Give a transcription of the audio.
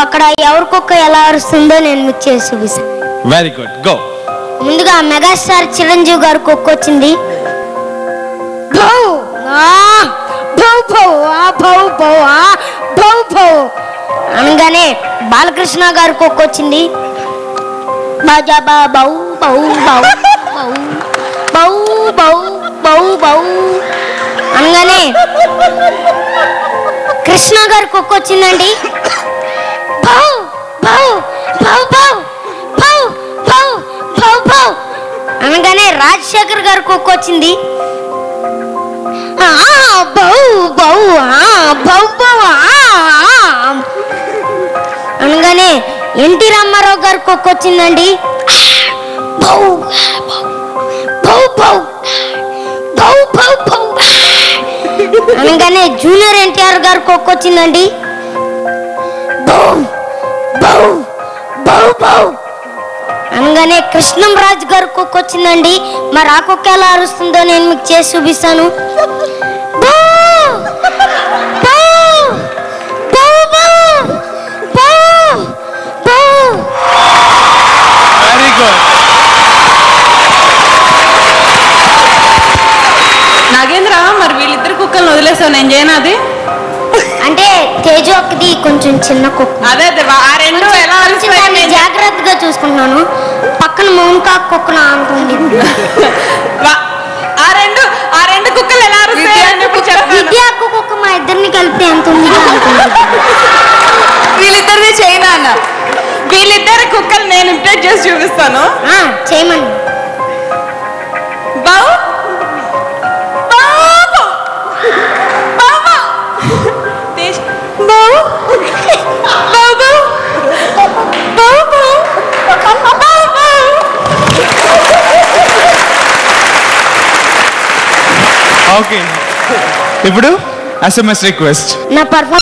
అక్కడ ఎవరి కుక్క ఎలా అరుస్తుందో నేను మీకు చేసి చూపిస్తాను. Very good, go. ముందుగా మెగాస్టార్ చిరంజీవి గారు కుక్క వచ్చింది. భౌ భౌ భౌ భౌ భౌ భౌ భౌ అనగానే బాలకృష్ణ గారు కుక్క వచ్చింది. బాజా బా బౌ బౌ బౌ బౌ బౌ బౌ బౌ అనగానే కృష్ణ గారు కుక్క వచ్చిందండి. బౌ బౌ బౌ బౌ బౌ బౌ బౌ బౌ అనగానే రాజశేఖర్ గారు కుక్క వచ్చింది. బౌ బౌ బౌ బౌ అనగానే ఎన్టీ రామారావు గారు కుక్క వచ్చిందండి. బౌ బౌ బౌ బౌ బౌ బౌ అనగానే జూనియర్ ఎన్టీఆర్ గారు కుక్క వచ్చిందండి. బౌ బౌ బౌ బౌ అనగానే కృష్ణంరాజు గారు కుక్క వచ్చిందండి. మరి ఆ కుక్క ఎలా అరుస్తుందో నేను మీకు చేసి చూపిస్తాను. Very good. నాగేంద్ర, మరి వీళ్ళిద్దరు కుక్కలను వదిలేసావు, నేను చేయను అది. అంటే తేజు అక్కది కొంచెం చిన్న కుక్క. అదే ఆ రెండు ఎలా దాన్ని జాగ్రత్తగా చూసుకుంటున్నాను. పక్కన మౌన్కా కుక్కన ఉంటుంది. ఆ రెండు కుక్కలు ఎలా విద్యా కుక్క మా ఇద్దరిని కలిపితే ఎంత ఉంది వీళ్ళిద్దరిది చైనా అన్న. వీళ్ళిద్దరి కుక్కలు నేను ఇంప్రెస్ చేసి చూపిస్తాను. చేయమండి. బౌ ఓకే, ఇప్పుడు SMS రిక్వెస్ట్. నా పర్ఫార్మెన్స్